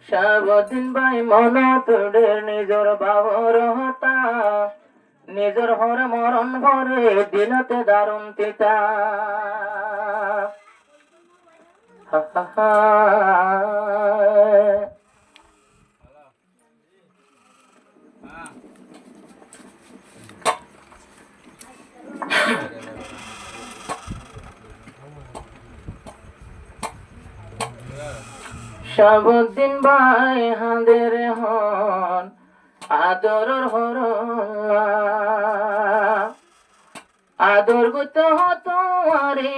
সাবদিন ভাই মন তোড়ে নিজর বাবর হতা নিজর হর মরণ ভরে দিলতে দারুণ তিতা সাবদিন ভাই হাঁদের হন আদরের হর আদর গত হতো আরে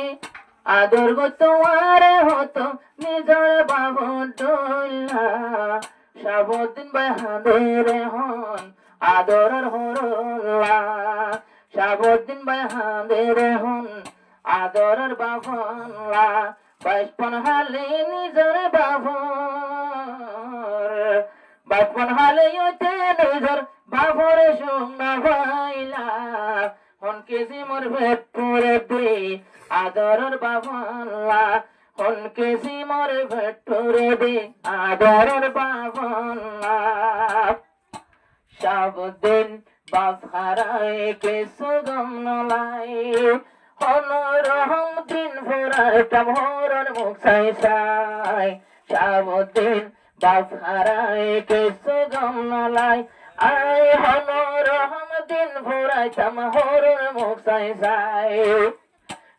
আদর গত আরে হতো নিজর বাবু ডোলা সাবদিন ভাই হাঁদের হন আদরের হরলা সাবদিন ভাই হাঁদের হন আদরের বাবলা বাচপন হালে নিজর বাবর বাচপন হালে নিজর বাবর সোনা ভাইলা হন কেজি মোর ভেট করে দে আদরের বাবলা হন কেজি মোর ভেট করে দে আদরের বাবলা সাবদিন বাপ হারায় কে সুগম নলাই হনরহম দিন ভরার কামহরর মুখ সাই সাই সাবদিন বাপ হারায় কে সুগম নলাই আই হনরহম দিন ভরাই কামহরর মুখ সাই সাই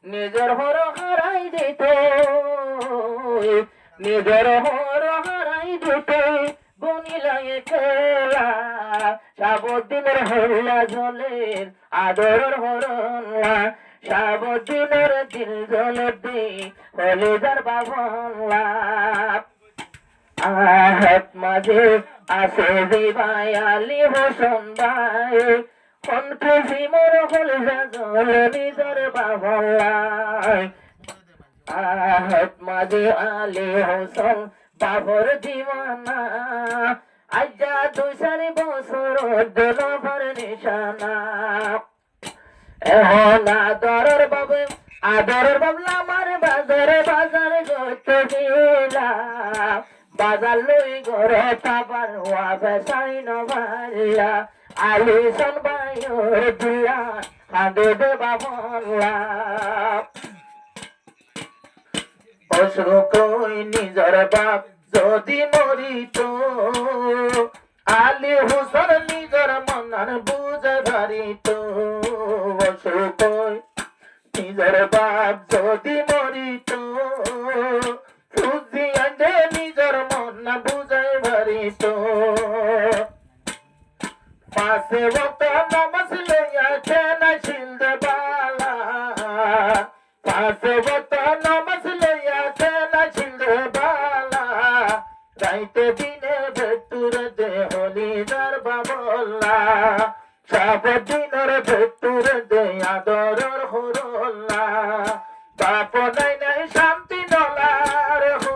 নিজর হর হারাই দিতে নিজর হর হারাই দিতে বনিলায় খেলা সাবদিনের হল্লা জলের আদর হরলা সাবদিনের দিল জলের দি হলে যার বাবলা আহাত মাঝে আসে যে ভাই আলী হোসেন ভাই কোন খুশি মোর হল জল নিজর বাবলা আহাত মাঝে আলী হোসেন বাবর দিওয়ানা আজ্জা 2-4 বছর দিল ভর নিশানা এখন আদরের বাবলা আমার বাজারে বাজার করতে দিলা বাজার লই ঘরে খাবার হওয়া বেসাই নবাল্লা আলিশন বাইর দিয়া হাঁদে দে বাবলা অশ্রু কই নিজর বাপ যদি মরিত আলী হুসন নিজর মনার বুঝে ধরিত অশ্রু কই নিজর বাপ যদি মরিত সুজি আন্ডে নিজর মন বুঝে ভরিত পাশে বত নমস লইয়া খেলা ছিলতে বালা পাশে বত নমস লইয়া খেলা ছিলতে বালা রাইতে দিনে ভেতুর দে হলি যার বাবলা সাবদিনের ভেতুর দে আদরের হরলা বাপ নাই নাই শান্তি নলার হো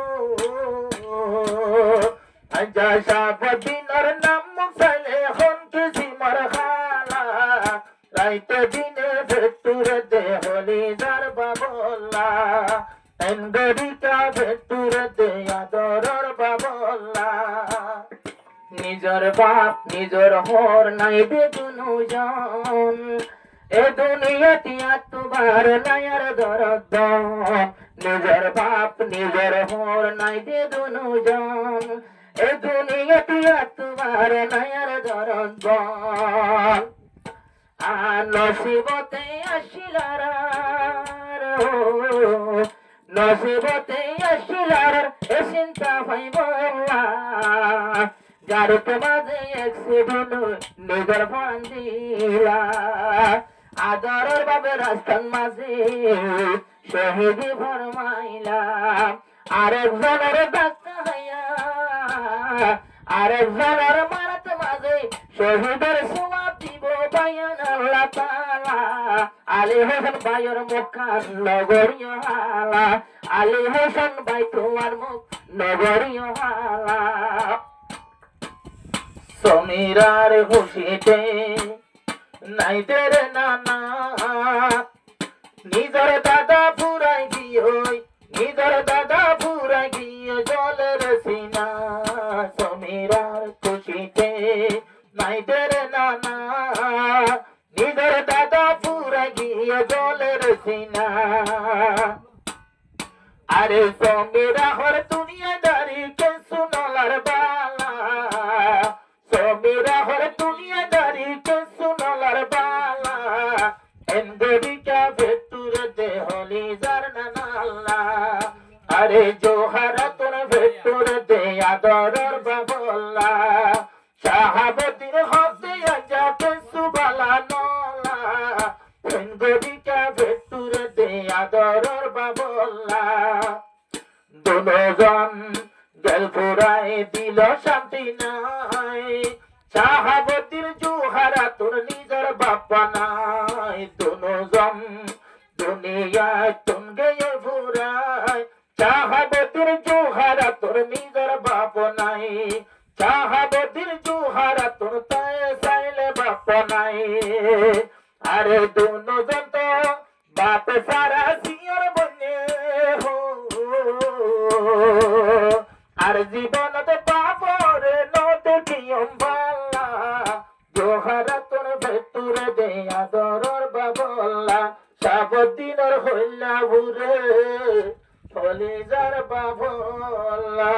আজা সাবদিনের নাম মুখাইলে হন কিছু মার খালা রাইতে দিনে ভেতুর দে হলি যার বাবলা এন্ডরিকা ভেতুর দে আদরের বাবলা নিজর বাপ নিজর হর নাই বেদুনু জন এ দুনিয়াতে আত্মবার নায়ার দরদ নিজর বাপ নিজর হর নাই বেদুনু জন এ দুনিয়াতে আত্মবার নায়ার দরদ নসিবতে আসিলার নসিবতে আসিলার এ চিন্তা ভাইব যারতে মাঝে একসিডেন্ট নিজর ফান দিলা আদরের বাবে রাস্তার মাঝে শহীদি ফরমাইলা আরেকজনের ডাক্তার হইয়া আরেকজনের মারাত মাঝে শহীদের সোয়াব দিব বায়ান আল্লাহ তাআলা আলী হোসেন ভাইয়ের মুখান নগরীয় হালা আলী হোসেন ভাই তোমার মুখ নগরীয় হালা সমীরার খুশিতে নাইতে রে নানা নিজর দাদা পুরাই দিও আরে সঙ্গেরা হর দুনিয়াদারি কে সুনলার বালা সঙ্গেরা হর দুনিয়াদারি কে সুনলার বালা এনগরিকা ভেতুর দে হলি জার নানাল্লা আরে জোহারা তোর ভেতুর দে আদরর বাবল্লা শাহাবতীর হতে আজাতে সুবালা নলা এনগরিকা ভেতুর দে আদরর বাবল্লা দুজন গেল ফুরায় দিল শান্তি নাই শাহাবতীর জোহারা তোর নিজের বাপ্পা নাই দুজন দুনিয়ায় তুন গেয়ে ফুরায় শাহাবতীর জোহারা তোর নিজের বাপ নাই শাহাবতীর জোহারা তোর তাই চাইলে বাপ নাই আরে দুজন তো বাপ সারা সিয়র বনে হো আর জীবনতে পাপরে নতে কিয়ম বাল্লা জোহারা তোর ভেতুরে দে আদরর বাবল্লা সাবদিনের হইলা বুরে ফলিজার বাবল্লা